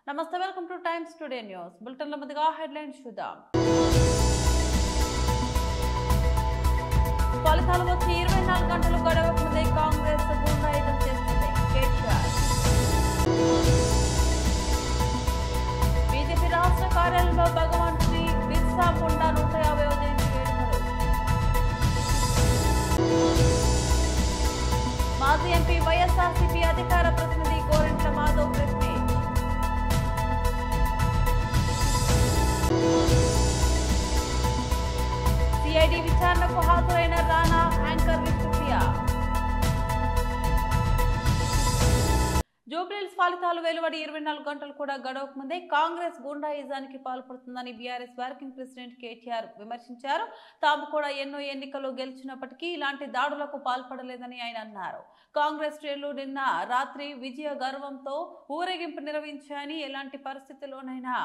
నమస్తే, welcome two times today news bulletin లో ముందుగా హెడ్లైన్స్ చూద్దాం. ఫలితాలు వచ్చి 24 గంటలు గడవక ముందే కాంగ్రెస్ గుండాయిజం చేస్తుంది. కేటీఆర్ బీజేపీ రాష్ట్ర కార్యాలయంలో భగవాన్ శ్రీ బిర్సా ముండా 150వ జయంతి వేడుకలు. మాజీ ఎంపీ వైఎస్ఆర్సీపీ అధికార ప్రతినిధి Gorantla Madhav press meet. CID విచారణకు హాజరైన రానా యాంకర్ విష్ణుప్రియ. జూబ్లీహిల్స్ ఫలితాలు వెలువడి 24 గంటలు కూడా గడవక ముందే కాంగ్రెస్ గుండాయిజానికి పాల్పడుతుందని బీఆర్ఎస్ వర్కింగ్ ప్రెసిడెంట్ కేటీఆర్ విమర్శించారు. తాము కూడా ఎన్నో ఎన్నికలు గెలిచినప్పటికీ ఇలాంటి దాడులకు పాల్పడలేదని ఆయన అన్నారు. కాంగ్రెస్ శ్రేణులు నిన్న రాత్రి విజయ గర్వంతో ఊరేగింపు నిర్వహించాయని, ఎలాంటి పరిస్థితుల్లోనైనా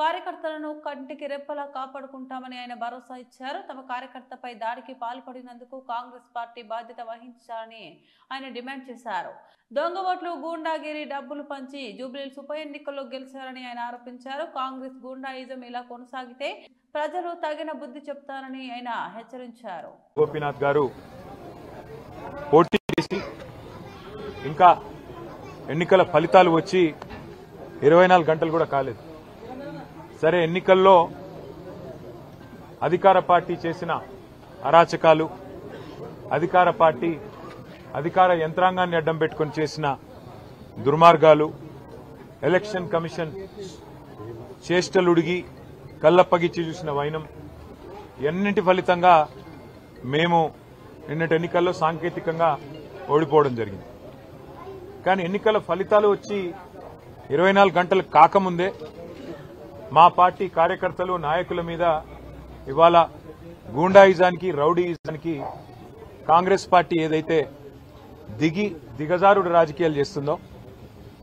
కార్యకర్తలను కంటికి రెప్పలా కాపాడుకుంటామని ఆయన భరోసా ఇచ్చారు. తమ కార్యకర్తపై దాడికి పాల్పడినందుకు కాంగ్రెస్ పార్టీ బాధ్యత వహించాలని ఆయన డిమాండ్ చేశారు. దొంగ ఓట్లు, గూండాగిరి, డబ్బులు పంచి జూబ్లీహిల్స్ ఉప ఎన్నికల్లో గెలిచారని ఆయన ఆరోపించారు. కాంగ్రెస్ గూండాయిజం ఇలా కొనసాగితే ప్రజలు తగిన బుద్ధి చెప్తారని ఆయన హెచ్చరించారు. గోపీనాథ్ గారు పోటీ చేసి ఇంకా ఎన్నికల ఫలితాలు వచ్చి 24 గంటలు కూడా కాలేదు. సరే, ఎన్నికల్లో అధికార పార్టీ చేసిన అరాచకాలు, అధికార పార్టీ అధికార యంత్రాంగాన్ని అడ్డం పెట్టుకుని చేసిన దుర్మార్గాలు, ఎలక్షన్ కమిషన్ చేష్టలుడిగి కళ్ళప్పగిచ్చి చూసిన వైనం, ఎన్నింటి ఫలితంగా మేము నిన్నటి ఎన్నికల్లో సాంకేతికంగా ఓడిపోవడం జరిగింది. కానీ ఎన్నికల ఫలితాలు వచ్చి 24 గంటలు కాకముందే మా పార్టీ కార్యకర్తలు, నాయకుల మీద ఇవాళ గూండాయిజానికి, రౌడీయిజానికి కాంగ్రెస్ పార్టీ ఏదైతే దిగజారుడు రాజకీయాలు చేస్తుందో,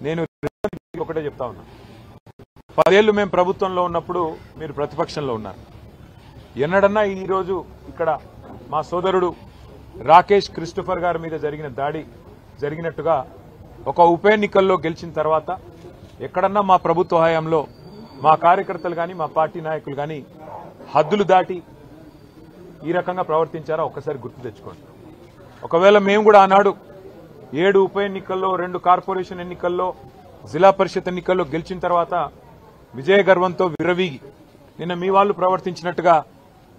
నేను ఒకటే చెప్తా ఉన్నా. 10 ఏళ్లు మేము ప్రభుత్వంలో ఉన్నప్పుడు మీరు ప్రతిపక్షంలో ఉన్నారు. ఎన్నడన్నా ఈరోజు ఇక్కడ మా సోదరుడు రాకేష్ క్రిస్టోఫర్ గారి మీద జరిగిన దాడి జరిగినట్టుగా ఒక ఉప ఎన్నికల్లో గెలిచిన తర్వాత ఎక్కడన్నా మా ప్రభుత్వ హయాంలో మా కార్యకర్తలు కానీ, మా పార్టీ నాయకులు కానీ హద్దులు దాటి ఈ రకంగా ప్రవర్తించారా ఒక్కసారి గుర్తు తెచ్చుకోండి. ఒకవేళ మేము కూడా ఆనాడు 7 ఉప ఎన్నికల్లో, 2 కార్పొరేషన్ ఎన్నికల్లో, జిల్లా పరిషత్ ఎన్నికల్లో గెలిచిన తర్వాత విజయ గర్వంతో విర్రవీగి నిన్న మీ వాళ్ళు ప్రవర్తించినట్టుగా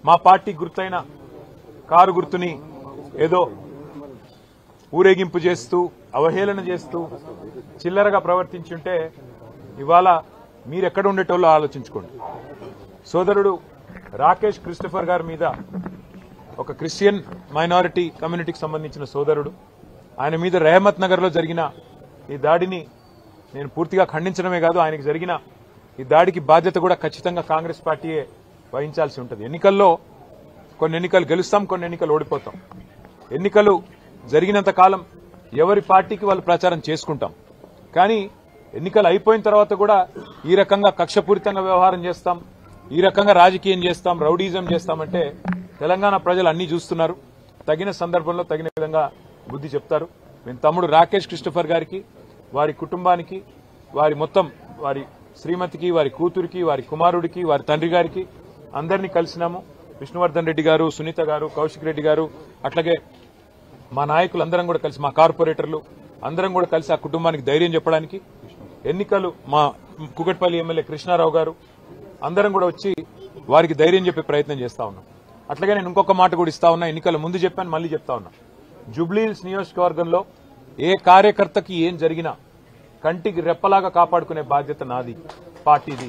మా పార్టీ గుర్తైన కారు గుర్తుని ఏదో ఊరేగింపు చేస్తూ, అవహేళన చేస్తూ చిల్లరగా ప్రవర్తించుంటే ఇవాళ మీరెక్కడ ఉండేటోళ్ళో ఆలోచించుకోండి. సోదరుడు రాకేష్ క్రిస్టోఫర్ గారి మీద, ఒక క్రిస్టియన్ మైనారిటీ కమ్యూనిటీకి సంబంధించిన సోదరుడు, ఆయన మీద రెహమత్ నగర్ లో జరిగిన ఈ దాడిని నేను పూర్తిగా ఖండించడమే కాదు, ఆయనకు జరిగిన ఈ దాడికి బాధ్యత కూడా ఖచ్చితంగా కాంగ్రెస్ పార్టీయే వహించాల్సి ఉంటుంది. ఎన్నికల్లో కొన్ని ఎన్నికలు గెలుస్తాం, కొన్ని ఎన్నికలు ఓడిపోతాం. ఎన్నికలు జరిగినంత కాలం ఎవరి పార్టీకి వాళ్ళు ప్రచారం చేసుకుంటాం. కానీ ఎన్నికలు అయిపోయిన తర్వాత కూడా ఈ రకంగా కక్షపూరితంగా వ్యవహారం చేస్తాం, ఈ రకంగా రాజకీయం చేస్తాం, రౌడీజం చేస్తామంటే తెలంగాణ ప్రజలు అన్ని చూస్తున్నారు. తగిన సందర్భంలో తగిన విధంగా బుద్ధి చెప్తారు. మేము తమ్ముడు రాకేష్ క్రిస్టోఫర్ గారికి, వారి కుటుంబానికి, వారి శ్రీమతికి, వారి కూతురికి, వారి కుమారుడికి, వారి తండ్రి గారికి అందరినీ కలిసినాము. విష్ణువర్ధన్ రెడ్డి గారు, సునీత గారు, కౌశిక్ రెడ్డి గారు, అట్లాగే మా నాయకులందరం కూడా కలిసి, మా కార్పొరేటర్లు అందరం కూడా కలిసి ఆ కుటుంబానికి ధైర్యం చెప్పడానికి, ఎన్నికలు మా కుకట్పల్లి ఎమ్మెల్యే కృష్ణారావు గారు అందరం కూడా వచ్చి వారికి ధైర్యం చెప్పే ప్రయత్నం చేస్తా ఉన్నాం. అట్లాగే నేను ఇంకొక మాట కూడా ఇస్తా ఉన్నా, ఎన్నికల ముందు చెప్పాను, మళ్ళీ చెప్తా ఉన్నా. జూబ్లీహిల్స్ నియోజకవర్గంలో ఏ కార్యకర్తకి ఏం జరిగినా కంటికి రెప్పలాగా కాపాడుకునే బాధ్యత నాది, పార్టీది.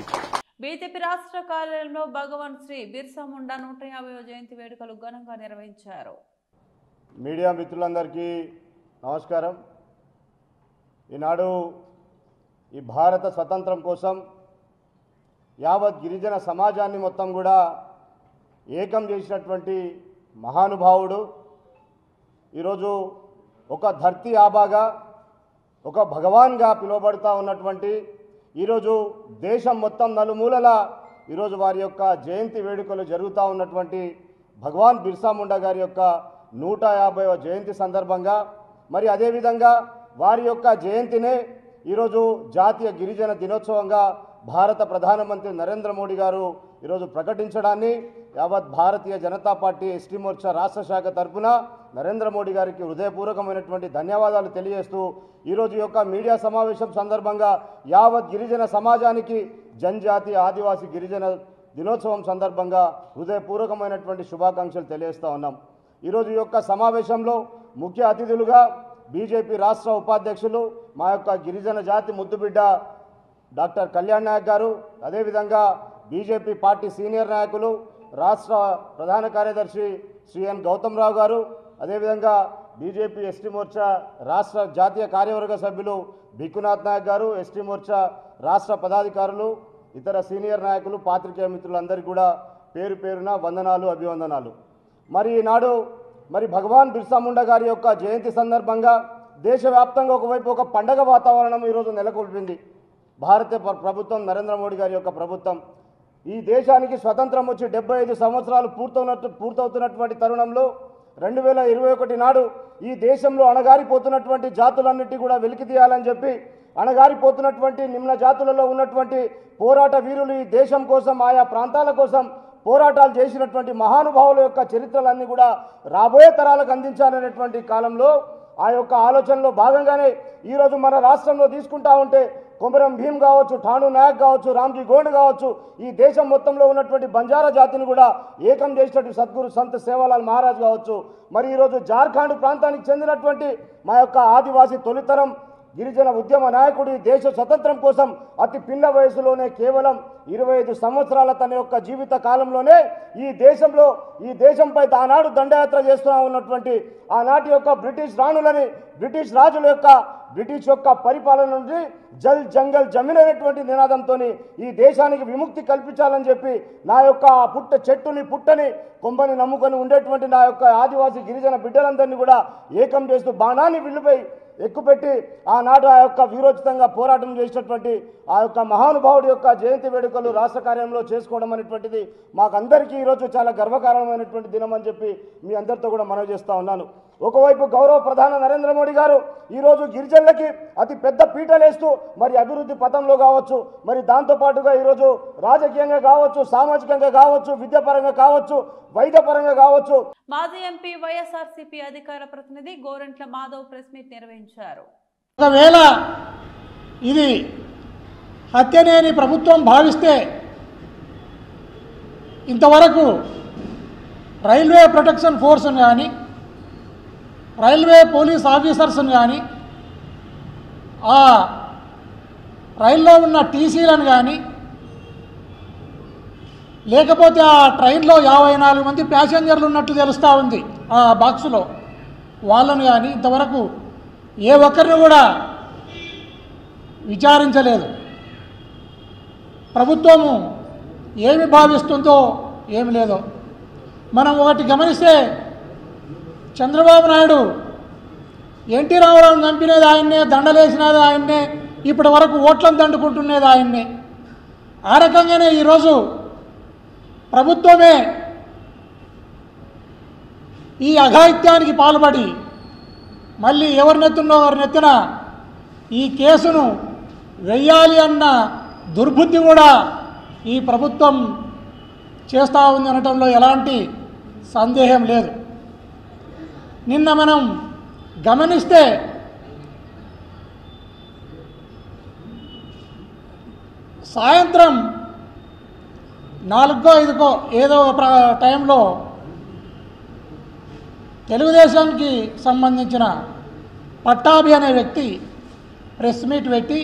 బీజేపీ రాష్ట్ర కార్యాలయంలో భగవాన్ శ్రీ బిర్సా ముండా 150వ జయంతి వేడుకలు ఘనంగా నిర్వహించారు. మీడియా మిత్రులందరికీ నమస్కారం. ఈనాడు ఈ భారత స్వతంత్రం కోసం యావత్ గిరిజన సమాజాన్ని మొత్తం కూడా ఏకం చేసినటువంటి మహానుభావుడు, ఈరోజు ఒక ధర్తీ ఆబాగా, ఒక భగవాన్గా పిలువబడుతూ ఉన్నటువంటి, ఈరోజు దేశం మొత్తం నలుమూలలా ఈరోజు వారి యొక్క జయంతి వేడుకలు జరుగుతూ ఉన్నటువంటి భగవాన్ బిర్సా ముండా గారి యొక్క 150వ జయంతి సందర్భంగా, మరి అదేవిధంగా వారి యొక్క జయంతినే ఈరోజు జాతీయ గిరిజన దినోత్సవంగా భారత ప్రధానమంత్రి నరేంద్ర మోడీ గారు ఈరోజు ప్రకటించడాన్ని యావత్ భారతీయ జనతా పార్టీ ఎస్టీ మోర్చా రాష్ట్ర శాఖ తరఫున నరేంద్ర మోడీ గారికి హృదయపూర్వకమైనటువంటి ధన్యవాదాలు తెలియజేస్తూ ఈరోజు యొక్క మీడియా సమావేశం సందర్భంగా యావత్ గిరిజన సమాజానికి జనజాతి ఆదివాసీ గిరిజన దినోత్సవం సందర్భంగా హృదయపూర్వకమైనటువంటి శుభాకాంక్షలు తెలియజేస్తూ ఉన్నాం. ఈరోజు ఈ యొక్క సమావేశంలో ముఖ్య అతిథులుగా బీజేపీ రాష్ట్ర ఉపాధ్యక్షులు మా యొక్క గిరిజన జాతి ముద్దుబిడ్డ డాక్టర్ కళ్యాణ్ నాయక్ గారు, అదేవిధంగా బీజేపీ పార్టీ సీనియర్ నాయకులు రాష్ట్ర ప్రధాన కార్యదర్శి శ్రీ ఎన్ గౌతమ్ రావు గారు, అదేవిధంగా బీజేపీ ఎస్టీ మోర్చా రాష్ట్ర జాతీయ కార్యవర్గ సభ్యులు భిక్కునాథ్ నాయక్ గారు, ఎస్టీ మోర్చా రాష్ట్ర పదాధికారులు, ఇతర సీనియర్ నాయకులు, పాత్రికేయ మిత్రులందరికీ కూడా పేరు పేరున వందనాలు, అభివందనాలు. మరి ఈనాడు భగవాన్ బిర్సా ముండా గారి యొక్క జయంతి సందర్భంగా దేశవ్యాప్తంగా ఒకవైపు ఒక పండగ వాతావరణం ఈరోజు నెలకొల్పింది. భారత ప్రభుత్వం, నరేంద్ర మోడీ గారి యొక్క ప్రభుత్వం ఈ దేశానికి స్వతంత్రం వచ్చి 75 సంవత్సరాలు పూర్తవుతున్నటువంటి తరుణంలో 2021 నాడు ఈ దేశంలో అణగారిపోతున్నటువంటి జాతులన్నిటి కూడా వెలికి తీయాలని చెప్పి అణగారిపోతున్నటువంటి నిమ్న జాతులలో ఉన్నటువంటి పోరాట వీరులు ఈ దేశం కోసం, ఆయా ప్రాంతాల కోసం పోరాటాలు చేసినటువంటి మహానుభావుల యొక్క చరిత్రలన్నీ కూడా రాబోయే తరాలకు అందించాలనేటువంటి కాలంలో ఆ యొక్క ఆలోచనలో భాగంగానే ఈరోజు మన రాష్ట్రంలో తీసుకుంటా ఉంటే కొమరం భీమ్ కావచ్చు, ఠాణు నాయక్ కావచ్చు, రామ్జీ గోండ్ కావచ్చు, ఈ దేశం మొత్తంలో ఉన్నటువంటి బంజారా జాతిని కూడా ఏకం చేసినటువంటి సద్గురు సంత్ సేవాలాల్ మహారాజ్ కావచ్చు, మరి ఈరోజు జార్ఖండ్ ప్రాంతానికి చెందినటువంటి మా యొక్క ఆదివాసీ తొలితరం గిరిజన ఉద్యమ నాయకుడు ఈ దేశ స్వతంత్రం కోసం అతి పిన్న వయసులోనే కేవలం 25 సంవత్సరాల తన యొక్క జీవిత కాలంలోనే ఈ దేశంపై ఆనాడు దండయాత్ర చేస్తూ ఉన్నటువంటి ఆనాటి యొక్క బ్రిటిష్ రాజుల యొక్క బ్రిటిష్ యొక్క పరిపాలన నుండి జల్ జంగల్ జమీన్ అనేటువంటి నినాదంతో ఈ దేశానికి విముక్తి కల్పించాలని చెప్పి నా యొక్క పుట్టని కొంబని నమ్ముకొని ఉండేటువంటి నా యొక్క ఆదివాసీ గిరిజన బిడ్డలందరినీ కూడా ఏకం చేస్తూ బాణాన్ని విల్లుపై ఎక్కుపెట్టి ఆనాడు ఆ యొక్క వీరోచితంగా పోరాటం చేసినటువంటి ఆ యొక్క మహానుభావుడి యొక్క జయంతి వేడుకలు రాష్ట్ర కార్యంలో చేసుకోవడం అనేటువంటిది మాకందరికీ ఈరోజు చాలా గర్వకారణమైనటువంటి దినం అని చెప్పి మీ అందరితో కూడా మనవి చేస్తూ ఉన్నాను. ఒకవైపు గౌరవ ప్రధాని నరేంద్ర మోడీ గారు ఈరోజు గిరిజనులకి అతి పెద్ద పీటలేస్తూ మరి అభివృద్ధి పథంలో కావచ్చు, మరి దాంతోపాటుగా ఈరోజు రాజకీయంగా కావచ్చు, సామాజికంగా కావచ్చు, విద్యాపరంగా కావచ్చు, వైద్యపరంగా కావచ్చు. మాజీ ఎంపీ వైఎస్ఆర్సీపీ అధికార ప్రతినిధి గోరంట్ల మాధవ్ ప్రెస్ మీట్ నిర్వహించారు. ఒకవేళ ఇది హత్యనేని ప్రభుత్వం భావిస్తే ఇంతవరకు రైల్వే ప్రొటెక్షన్ ఫోర్స్ని కానీ, రైల్వే పోలీస్ ఆఫీసర్స్ని కానీ, ఆ రైల్లో ఉన్న టీసీలను కానీ, లేకపోతే ఆ ట్రైన్లో 54 మంది ప్యాసింజర్లు ఉన్నట్టు తెలుస్తూ ఉంది ఆ బాక్సులో, వాళ్ళను కానీ ఇంతవరకు ఏ ఒక్కరిని కూడా విచారించలేదు. ప్రభుత్వము ఏమి భావిస్తుందో ఏమి లేదో మనం ఒకటి గమనిస్తే, చంద్రబాబు నాయుడు ఎన్టీ రామారావును చంపినది ఆయన్నే, దండలేసినది ఆయన్నే, ఇప్పటి వరకు ఓట్లను దండుకుంటున్నది ఆయన్నే. ఆ రకంగానే ఈరోజు ప్రభుత్వమే ఈ అఘాయిత్యానికి పాల్పడి మళ్ళీ ఎవరినెత్తున్నో వారినెత్తిన ఈ కేసును వెయ్యాలి అన్న దుర్బుద్ధి కూడా ఈ ప్రభుత్వం చేస్తూ ఉంది అనటంలో ఎలాంటి సందేహం లేదు. నిన్న మనం గమనిస్తే సాయంత్రం 4కో 5కో ఏదో టైంలో తెలుగుదేశానికి సంబంధించిన పట్టాభి అనే వ్యక్తి ప్రెస్ మీట్ పెట్టి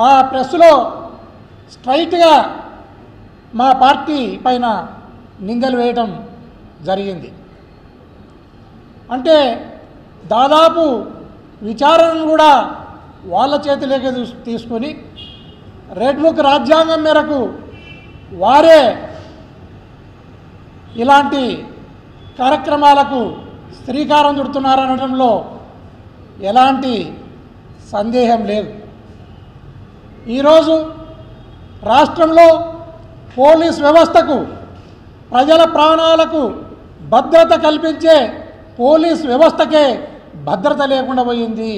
ఆ ప్రెస్లో స్ట్రైట్గా మా పార్టీ పైన నిందలు వేయటం జరిగింది. అంటే దాదాపు విచారణను కూడా వాళ్ళ చేతిలోకి తీసుకొని రెడ్ బుక్ రాజ్యాంగం మేరకు వారే ఇలాంటి కార్యక్రమాలకు శ్రీకారం చుడుతున్నారనడంలో ఎలాంటి సందేహం లేదు. ఈరోజు రాష్ట్రంలో పోలీస్ వ్యవస్థకు, ప్రజల ప్రాణాలకు భద్రత కల్పించే పోలీస్ వ్యవస్థకే భద్రత లేకుండా పోయింది.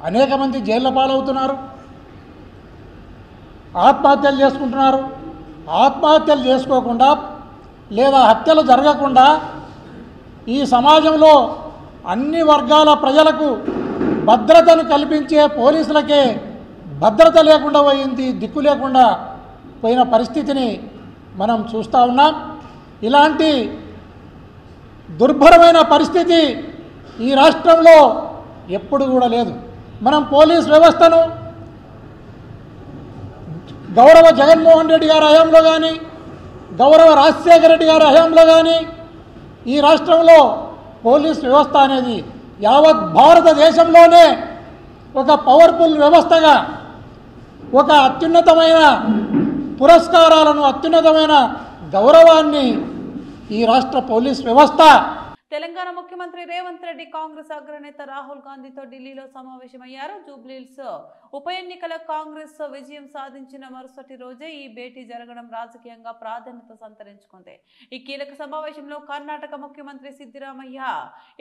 అనేక మంది జైళ్ళ పాలవుతున్నారు, ఆత్మహత్యలు చేసుకుంటున్నారు. ఆత్మహత్యలు చేసుకోకుండా లేదా హత్యలు జరగకుండా ఈ సమాజంలో అన్ని వర్గాల ప్రజలకు భద్రతను కల్పించే పోలీసులకే భద్రత లేకుండా పోయింది, దిక్కు లేకుండా పోయిన పరిస్థితిని మనం చూస్తూ ఉన్నాం. ఇలాంటి దుర్భరమైన పరిస్థితి ఈ రాష్ట్రంలో ఎప్పుడు కూడా లేదు. మనం పోలీస్ వ్యవస్థను గౌరవ జగన్మోహన్ రెడ్డి గారి హయాంలో కానీ, గౌరవ రాజశేఖర రెడ్డి గారి హయాంలో కానీ ఈ రాష్ట్రంలో పోలీస్ వ్యవస్థ అనేది యావత్ భారతదేశంలోనే ఒక పవర్ఫుల్ వ్యవస్థగా, ఒక అత్యున్నతమైన పురస్కారాలను, అత్యున్నతమైన గౌరవాన్ని ఈ రాష్ట్ర పోలీస్ వ్యవస్థ. తెలంగాణ ముఖ్యమంత్రి రేవంత్ రెడ్డి కాంగ్రెస్ అగ్రనేత రాహుల్ గాంధీతో ఢిల్లీలో సమావేశమయ్యారు. జూబ్లీహిల్స్ ఉప ఎన్నికల కాంగ్రెస్ విజయం సాధించిన మరుసటి రోజే ఈ భేటీ జరగడం రాజకీయంగా ప్రాధాన్యత సంతరించుకుంది. ఈ కీలక సమావేశంలో కర్ణాటక ముఖ్యమంత్రి సిద్దిరామయ్య,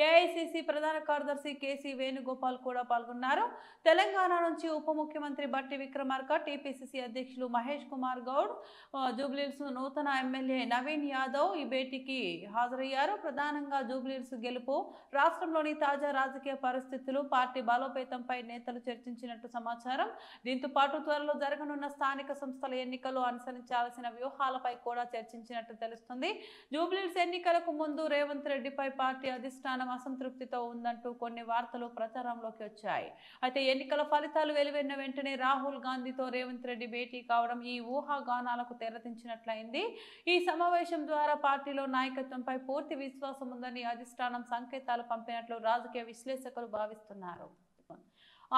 ఏఐసిసి ప్రధాన కార్యదర్శి కేసీ వేణుగోపాల్ కూడా పాల్గొన్నారు. తెలంగాణ నుంచి ఉప ముఖ్యమంత్రి బట్టి విక్రమార్క, టీపీసీసీ అధ్యక్షులు మహేష్ కుమార్ గౌడ్, జూబ్లీహిల్స్ నూతన ఎమ్మెల్యే నవీన్ యాదవ్ ఈ భేటీకి హాజరయ్యారు. ప్రధానంగా జూబ్లీహిల్స్ గెలుపు, రాష్ట్రంలోని తాజా రాజకీయ పరిస్థితులు, పార్టీ బలోపేతంపై నేతలు చర్చించినట్టు సమాచారం. దీంతో పాటు త్వరలో జరగనున్న స్థానిక సంస్థల ఎన్నికలు అనుసరించాల్సిన వ్యూహాలపై కూడా చర్చించినట్టు తెలుస్తుంది. జూబ్లీహిల్స్ ఎన్నికలకు ముందు రేవంత్ రెడ్డిపై పార్టీ అధిష్టానం అసంతృప్తితో ఉందంటూ కొన్ని వార్తలు ప్రచారంలోకి వచ్చాయి. అయితే ఎన్నికల ఫలితాలు వెలువడిన వెంటనే రాహుల్ గాంధీతో రేవంత్ రెడ్డి భేటీ కావడం ఈ ఊహాగానాలకు తెరదించినట్లయింది. ఈ సమావేశం ద్వారా పార్టీలో నాయకత్వంపై పూర్తి విశ్వాసం ఉందని అధిష్టానం సంకేతాలు పంపినట్లు రాజకీయ విశ్లేషకులు భావిస్తున్నారు.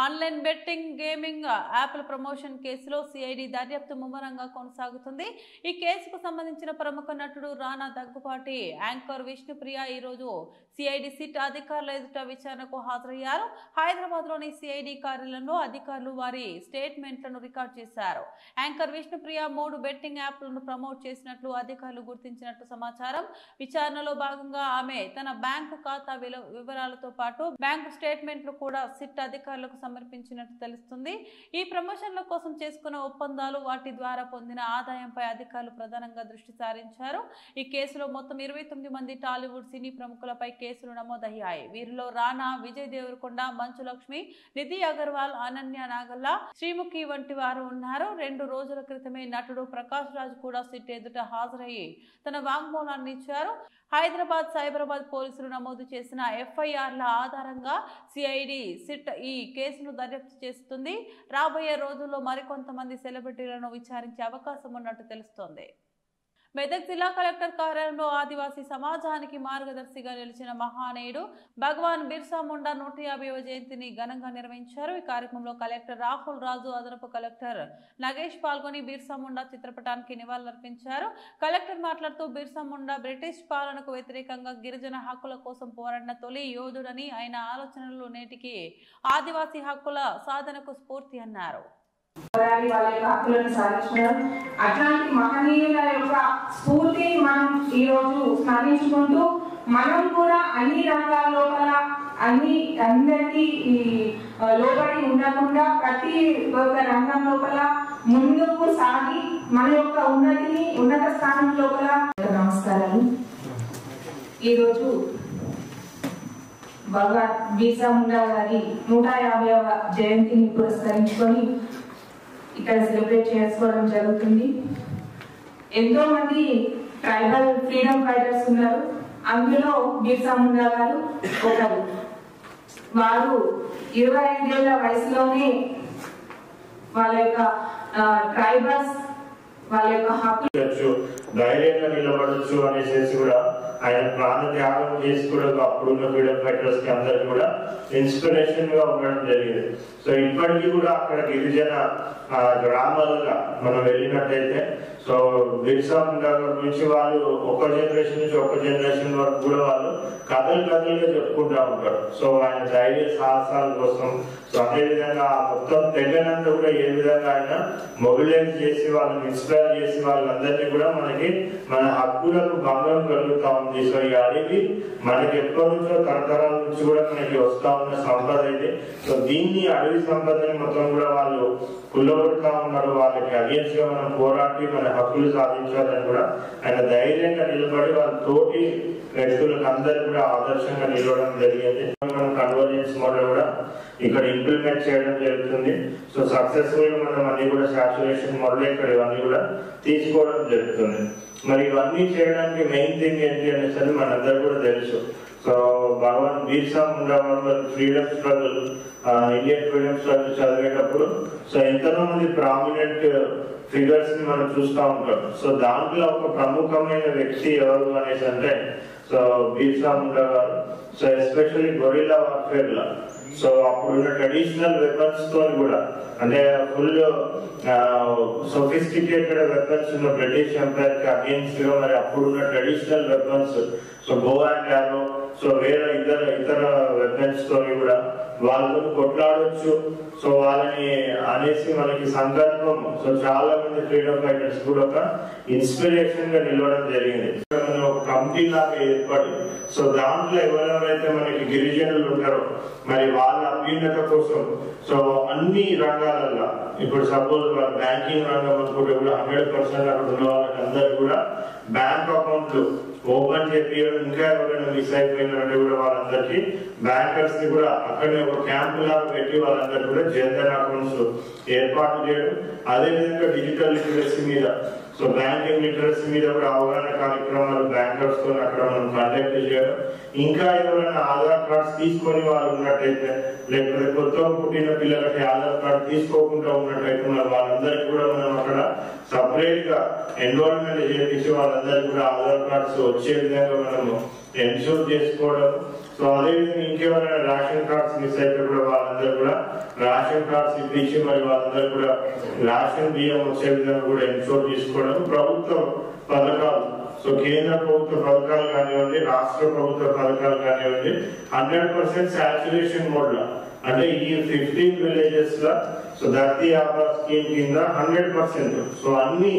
ఆన్లైన్ బెట్టింగ్ గేమింగ్ యాప్ల ప్రమోషన్ కేసులో సిఐడి దర్యాప్తు ముమ్మరంగా కొనసాగుతుంది. ఈ కేసుకు సంబంధించిన ప్రముఖ నటుడు రానా దగ్గుపాటి, యాంకర్ విష్ణుప్రియ ఈరోజు సిఐడి సిట్ అధికారుల ఎదుట విచారణకు హాజరయ్యారు. హైదరాబాద్లోని సిఐడి కార్యాలయంలో అధికారులు వారి స్టేట్మెంట్లను రికార్డు చేశారు. యాంకర్ విష్ణుప్రియ 3 బెట్టింగ్ యాప్లను ప్రమోట్ చేసినట్లు అధికారులు గుర్తించినట్టు సమాచారం. విచారణలో భాగంగా ఆమె తన బ్యాంకు ఖాతా వివరాలతో పాటు బ్యాంకు స్టేట్మెంట్లు కూడా సిట్ అధికారులకు సమర్పించినట్టు తెలుస్తుంది. ఈ ప్రమోషన్ల కోసం చేసుకున్న ఒప్పందాలు, వాటి ద్వారా పొందిన ఆదాయంపై అధికారులు ప్రధానంగా దృష్టి సారించారు. ఈ కేసులో మొత్తం 29 మంది టాలీవుడ్ సినీ ప్రముఖులపై కేసులు నమోదయ్యాయి. వీరిలో రానా, విజయ్ దేవరకొండ, మంచు లక్ష్మి, నిధి అగర్వాల్, అనన్య నాగల్లా, శ్రీముఖి వంటి వారు ఉన్నారు. 2 రోజుల క్రితమే నటుడు ప్రకాష్ రాజ్ కూడా సిట్ ఎదుట హాజరయ్యి తన వాంగ్మూలాన్ని ఇచ్చారు. హైదరాబాద్ సైబరాబాద్ పోలీసులు నమోదు చేసిన ఎఫ్ఐఆర్ల ఆధారంగా సిఐడి సిట్ ఈ కేసును దర్యాప్తు చేస్తుంది. రాబోయే రోజుల్లో మరికొంతమంది సెలబ్రిటీలను విచారించే అవకాశం ఉన్నట్టు తెలుస్తోంది. మెదక్ జిల్లా కలెక్టర్ కార్యాలయంలో ఆదివాసీ సమాజానికి మార్గదర్శిగా నిలిచిన మహానీయుడు భగవాన్ బిర్సా ముండా 150వ జయంతిని ఘనంగా నిర్వహించారు. ఈ కార్యక్రమంలో కలెక్టర్ రాహుల్ రాజు, అదనపు కలెక్టర్ నగేష్ పాల్గొని బిర్సా ముండా చిత్రపటానికి నివాళులర్పించారు. కలెక్టర్ మాట్లాడుతూ బిర్సా ముండా బ్రిటిష్ పాలనకు వ్యతిరేకంగా గిరిజన హక్కుల కోసం పోరాడిన తొలి యోధుడని, ఆయన ఆలోచనలు నేటికి ఆదివాసీ హక్కుల సాధనకు స్ఫూర్తి అన్నారు. అట్లాంటి మహనీయుల యొక్క స్ఫూర్తిని మనం ఈ రోజు స్మరించుకుంటూ మనం కూడా అన్ని రంగాల లోపల అందరికీ లోబడి ఉండకుండా ప్రతి ఒక్క రంగం లోపల ముందుకు సాగి మన యొక్క ఉన్నతిని ఉన్నత స్థానం లోపల. నమస్కారాలు. ఈరోజు భగవాన్ బిర్సా ముండా గారి 150వ జయంతిని పురస్కరించుకొని ఇక్కడ సెలబ్రేట్ చేసుకోవడం జరుగుతుంది. ఎంతో మంది ట్రైబల్ ఫ్రీడమ్ ఫైటర్స్ ఉన్నారు, అందులో బిర్సా ముండా గారు ఒకరు. వారు 25 ఏళ్ల వయసులోనే వాళ్ళ యొక్క ట్రైబల్స్ వాళ్ళ యొక్క హక్కు ధైర్యంగా నిలబడచ్చు అనేసి కూడా ఆయన ప్రాణ త్యాగం చేసి కూడా అప్పుడున్న ఫ్రీడమ్ ఫైటర్స్ కి అందరికి కూడా ఇన్స్పిరేషన్ గా ఉండడం జరిగింది. సో ఇప్పటికీ కూడా అక్కడ గిరిజన గ్రామాలుగా మనం వెళ్ళినట్టయితే సో బిర్సా ముండా గురించి వాళ్ళు ఒక జనరేషన్ నుంచి ఒక జనరేషన్ వరకు కూడా వాళ్ళు కథలుగా చెప్పుకుంటా ఉంటారు. సో ఆయన ధైర్య సాహసాల కోసం సో అదేవిధంగా మొత్తం తెగనంతా కూడా ఏ విధంగా ఆయన మొబిలైజ్ చేసి వాళ్ళని ఇన్స్పైర్ చేసి వాళ్ళందరినీ కూడా మన హక్కులకు భంగం కలుగుతా ఉంది. సో ఈ అడవి మనకి ఎప్పటి నుంచో తరతరాల నుంచి కూడా మనకి వస్తా ఉన్న సంపద అయితే. సో దీన్ని అడవి సంపదని మొత్తం కూడా వాళ్ళు కుల్లగొడతా ఉన్నారు. వాళ్ళకి అగేన్స్ట్ గా మనం పోరాటి మన హక్కులు సాధించాలని కూడా ఆయన ధైర్యంగా నిలబడి వాళ్ళ తోటి వ్యక్తులకు అందరూ కూడా ఆదర్శంగా నిలవడం జరిగింది. మనం కన్వర్జెన్స్ మోడల్ కూడా ఇక్కడ ఇంప్లిమెంట్ చేయడం జరుగుతుంది. సో సక్సెస్ఫుల్ గా మనం అన్ని కూడా సాచురేషన్ మోడల్ ఇక్కడ ఇవన్నీ కూడా తీసుకోవడం జరుగుతుంది. మరి ఇవన్నీ చేయడానికి మెయిన్ థింగ్ ఏంటి అనేసి మనందరూ కూడా తెలుసు. సో భగవాన్ బిర్సా ముండా గారు freedom struggle, Indian freedom struggle చదివేటప్పుడు సో ఎంతో మంది ప్రామినెంట్ ఫిగర్స్ ని మనం చూస్తూ ఉంటాం. సో దాంట్లో ఒక ప్రముఖమైన వ్యక్తి ఎవరు అనేసి అంటే సో బిర్సా ముండా గారు. సో ఎస్పెషల్లీ గొరిల్లా వార్ఫేర్ లా సో అప్పుడున్న ట్రెడిషనల్ వెపన్స్ తో కూడా అంటే ఫుల్ సొఫిస్టికేటెడ్ వెపన్స్ ఉన్న బ్రిటిష్ ఎంపైర్ కి అగేన్స్ట్ గా మరి అప్పుడున్న ట్రెడిషనల్ వెపన్స్ సో బో అండ్ యారో సో వేరే ఇతర వెపన్స్ తో కూడా వాళ్ళతో కొట్లాడొచ్చు. సో వాళ్ళని అనేసి మనకి సందర్భం సో చాలా మంది ఫ్రీడమ్ ఫైటర్స్ కూడా ఒక ఇన్స్పిరేషన్ గా నిలవడం జరిగింది. ఒక కమిటీ లాగా ఏర్పడి సో దాంట్లో ఎవరెవరైతే మనకి గిరిజనులు ఉంటారో మరి వాళ్ళ అభ్యున్నత కోసం సో అన్ని రంగాలలో ఇప్పుడు సపోజ్ బ్యాంకింగ్ రంగం అనుకుంటే కూడా 100% అక్కడ ఉన్న వాళ్ళకి అందరు కూడా బ్యాంక్ అకౌంట్లు ఓపెన్ చేపించడం, ఇంకా ఎవరైనా మిస్ అయిపోయినారంటే కూడా వాళ్ళందరికీ బ్యాంకర్స్ ని కూడా అక్కడనే ఒక క్యాంప్ లాగా పెట్టి వాళ్ళందరూ కూడా జన్ధన్ అకౌంట్స్ ఏర్పాటు చేయడం. అదేవిధంగా డిజిటల్ లిటరసీ మీద సో బ్యాంకింగ్ లిటరసీ మీద కూడా అవగాహన కార్యక్రమాలు బ్యాంకర్స్ తో అక్కడ మనం కండక్ట్ చేయడం. ఇంకా ఎవరైనా ఆధార్ కార్డ్స్ తీసుకొని వాళ్ళు ఉన్నట్టయితే లేకపోతే కొత్తగా పుట్టిన పిల్లలకి ఆధార్ కార్డు తీసుకోకుండా ఉన్నట్టయితే మరి వాళ్ళందరికీ కూడా మనం అక్కడ సపరేట్ గా ఎన్రోల్మెంట్ చేయించి వాళ్ళందరికీ కూడా ఆధార్ కార్డ్స్ వచ్చే విధంగా మనము ఎన్షూర్ చేసుకోవడం. సో అదేవిధంగా ఇంకెవరైనా రేషన్ కార్డ్స్ మిస్ అయితే కూడా వాళ్ళందరూ కూడా రేషన్ కార్డ్స్ ఇప్పించి మరి వాళ్ళందరూ కూడా రేషన్ బియ్యం వచ్చే విధంగా కూడా ఎన్షూర్ చేసుకోవడం. ప్రభుత్వ పథకాలు సో కేంద్ర ప్రభుత్వ పథకాలు కానివ్వండి, రాష్ట్ర ప్రభుత్వ పథకాలు కానివ్వండి 100% సాచురేషన్ మోడ్ లో అంటే ఈ 15 విలేజెస్ లా సో ధర్తీ ఆబా స్కీమ్ కింద 100% సో అన్ని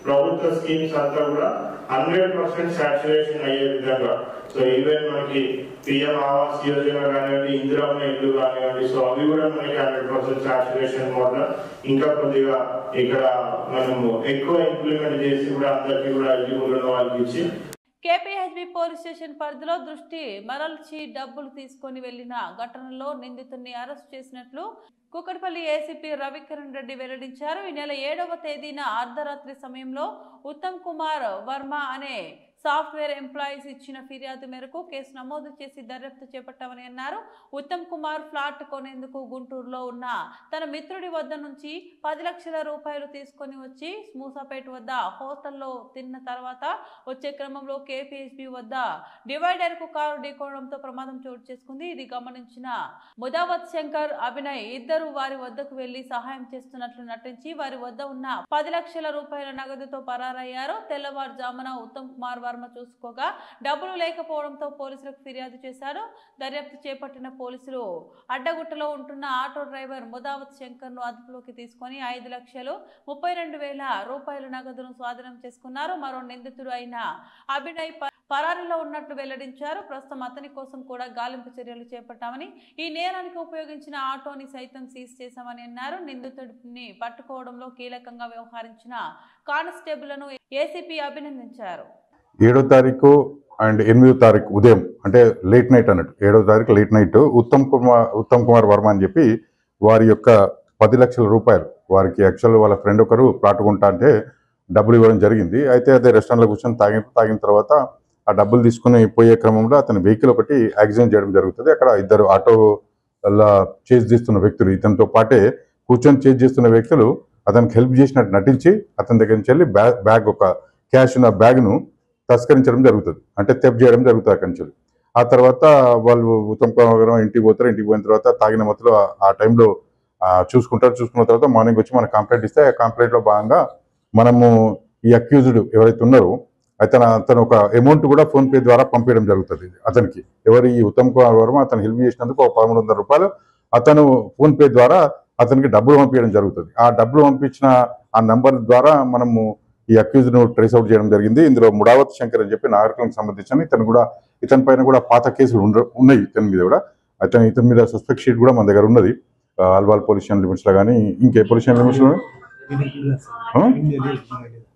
ప్రభుత్వ స్కీమ్స్ అంతా కూడా 100% సాచురేషన్ అయ్యే విధంగా సో ఈవెన్ మనకి పిఎం ఆవాస్ యోజన కానివ్వండి, ఇందిరమ్మ ఇల్లు కానివ్వండి సో అవి కూడా మనకి 100% సాచురేషన్ మోడ్ లో ఇంకా కొద్దిగా ఇక్కడ మనము ఎక్కువ ఇంప్లిమెంట్ చేసి కూడా అందరికీ కూడా ఎలిజిబుల్ ఉన్న వాళ్ళకి ఇచ్చి. కేపీహెచ్బీ పోలీస్ స్టేషన్ పరిధిలో దృష్టి మరల్చి డబ్బులు తీసుకొని వెళ్లిన ఘటనలో నిందితుడిని అరెస్ట్ చేసినట్లు కూకట్పల్లి ఏసీపీ రవికిరణ్ రెడ్డి వెల్లడించారు. ఈ నెల 7వ తేదీన అర్ధరాత్రి సమయంలో ఉత్తమ్ కుమార్ వర్మ అనే సాఫ్ట్వేర్ ఎంప్లాయీస్ ఇచ్చిన ఫిర్యాదు మేరకు కేసు నమోదు చేసి దర్యాప్తు చేపట్టామని అన్నారు. ఉత్తమ్ కుమార్ ఫ్లాట్ కొనేందుకు గుంటూరులో ఉన్న తన మిత్రుడి వద్ద నుంచి 10 లక్షల రూపాయలు తీసుకొని వచ్చి మూసాపేట వద్ద హోటల్లో తిన్న తర్వాత వచ్చే క్రమంలో కేపీహెచ్బీ వద్ద డివైడర్ కు కారు ఢీకొనడంతో ప్రమాదం చోటు చేసుకుంది. ఇది గమనించిన ముదావత్ శంకర్, అభినయ్ ఇద్దరు వారి వద్దకు వెళ్లి సహాయం చేస్తున్నట్లు నటించి వారి వద్ద ఉన్న 10 లక్షల రూపాయల నగదుతో పరారయ్యారు. తెల్లవారుజామున ఉత్తమ్ కుమార్ వర్మ చూసుకోగా డబ్బులు లేకపోవడంతో పోలీసులకు ఫిర్యాదు చేశారు. దర్యాప్తు చేపట్టిన పోలీసులు అడ్డగుట్టలో ఉంటున్న ఆటో డ్రైవర్ ముదావత్ శంకర్ ను అదుపులోకి తీసుకుని 5,32,000 రూపాయల నగదును స్వాధీనం చేసుకున్నారు. మరో నిందితుడు అయిన అభినయ్ పరారీలో ఉన్నట్లు వెల్లడించారు. ప్రస్తుతం అతని కోసం కూడా గాలింపు చర్యలు చేపట్టామని, ఈ నేరానికి ఉపయోగించిన ఆటోని సైతం సీజ్ చేశామని అన్నారు. నిందితుడిని పట్టుకోవడంలో కీలకంగా వ్యవహరించిన కానిస్టేబుల్ను ఏసీపీ అభినందించారు. 7వ తారీఖు అండ్ 8వ తారీఖు ఉదయం అంటే లేట్ నైట్ అన్నట్టు 7వ తారీఖు లేట్ నైట్ ఉత్తమ్ కుమార్ వర్మ అని చెప్పి వారి యొక్క 10 లక్షల రూపాయలు వారికి యాక్చువల్ వాళ్ళ ఫ్రెండ్ ఒకరు ప్లాట్ కొంటా అంటే డబ్బులు ఇవ్వడం జరిగింది. అయితే అదే రెస్టారెంట్లో కూర్చొని తాగిన తర్వాత ఆ డబ్బులు తీసుకుని పోయే క్రమంలో అతని వెహికల్ ఒకటి యాక్సిడెంట్ చేయడం జరుగుతుంది. అక్కడ ఇద్దరు ఆటో చేజ్ చేస్తున్న వ్యక్తులు ఇతనితో పాటే కూర్చొని చేజ్ చేస్తున్న వ్యక్తులు అతనికి హెల్ప్ చేసినట్టు నటించి అతని దగ్గర నుంచి వెళ్ళి బ్యాగ్ ఒక క్యాష్ ఉన్న బ్యాగ్ను తస్కరించడం జరుగుతుంది, అంటే తెప్ చేయడం జరుగుతుంది అక్కడి నుంచి. ఆ తర్వాత వాళ్ళు ఉత్తమ్ కుమార్ ఇంటికి పోతారు. ఇంటికి పోయిన తర్వాత తాగిన మొత్తంలో ఆ టైంలో చూసుకున్న తర్వాత మార్నింగ్ వచ్చి మనకు కంప్లైంట్ ఇస్తే ఆ కంప్లైంట్లో భాగంగా మనము ఈ అక్యూజ్డ్ ఎవరైతే ఉన్నారో అతను ఒక అమౌంట్ కూడా ఫోన్పే ద్వారా పంపించడం జరుగుతుంది అతనికి. ఎవరు ఈ ఉత్తమ్ కుమార్ వర్మ అతను హెల్ప్ చేసినందుకు 1,300 రూపాయలు అతను ఫోన్పే ద్వారా అతనికి డబ్బులు పంపించడం జరుగుతుంది. ఆ డబ్బులు పంపించిన ఆ నంబర్ ద్వారా మనము ఈ అక్యూజ్ను ట్రేస్ అవుట్ చేయడం జరిగింది. ఇందులో ముడావత్ శంకర్ అని చెప్పి నాగరికలకు సంబంధించిన ఇతని పైన కూడా పాత కేసులు ఉన్నాయి. ఇతని మీద కూడా ఇతని మీద సస్పెక్ట్ షీట్ కూడా మన దగ్గర ఉన్నది. అల్వాల్ పొల్యూషన్ లిమిట్స్ లో కానీ ఇంకే పొల్యూషన్ లిమిట్స్ లో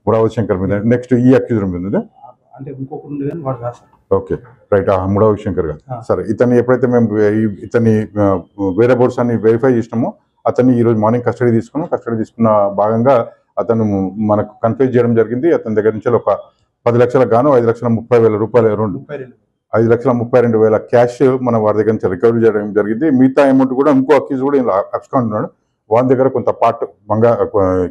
ముడావత్ శంకర్ మీద నెక్స్ట్ ఈ అక్యూజ్ మీద ఓకే రైట్ ముడావత్ శంకర్ గారు సరే. ఇతన్ని ఎప్పుడైతే మేము ఇతన్ని వేరే బోర్డ్స్ అన్ని వెరిఫై చేసినామో అతన్ని ఈ రోజు మార్నింగ్ కస్టడీ తీసుకున్న భాగంగా అతను మనకు కన్ఫ్యూజ్ చేయడం జరిగింది. అతని దగ్గర నుంచి ఒక 10 లక్షలకు గాను 5,30,000 రూపాయలు అరౌండ్ 5,32,000 క్యాష్ మన వారి దగ్గర నుంచి రికవరీ చేయడం జరిగింది. మిగతా అమౌంట్ కూడా ఇంకో అక్యూజ్ కూడా ఇలా అబ్స్కాండ్ ఉన్నాడు. వారి దగ్గర కొంత పార్ట్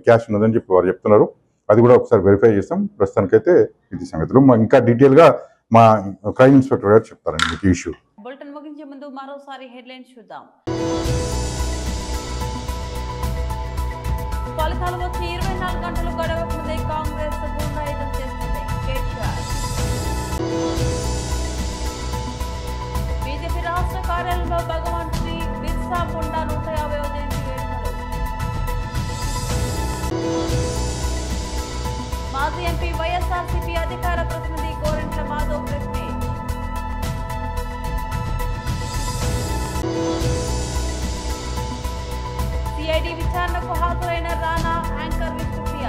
క్యాష్ ఉన్నదని చెప్పి వారు చెప్తున్నారు. అది కూడా ఒకసారి వెరిఫై చేస్తాం. ప్రస్తుతానికైతే ఇది సంగతులు. ఇంకా డీటెయిల్ గా మా క్రైమ్ ఇన్స్పెక్టర్ గారు చెప్తారండి మీకు ఇష్యూ. బులెటిన్ ముగించే ముందు మరోసారి హెడ్లైన్స్ చూద్దాం. ఫలితాలు వచ్చి 24 గంటలు గడవక ముందే కాంగ్రెస్ గుండాయిజం చేస్తుంది కేటీఆర్. బీజేపీ రాష్ట్ర కార్యాలయంలో భగవాన్ శ్రీ బిర్సా ముండా 150వ జయంతి వేడుకలు. మాజీ ఎంపీ వైఎస్ఆర్సీపీ అధికార ప్రతినిధి Gorantla Madhav press meet. CID విచారణకు హాజరైన రానా యాంకర్ విష్ణుప్రియ.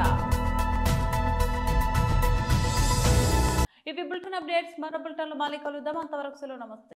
ఇవి బులెటిన్ అప్డేట్స్. మరో బులెటిన్లో మళ్ళీ కలుద్దాం. అంతవరకు సెలవు. నమస్తే.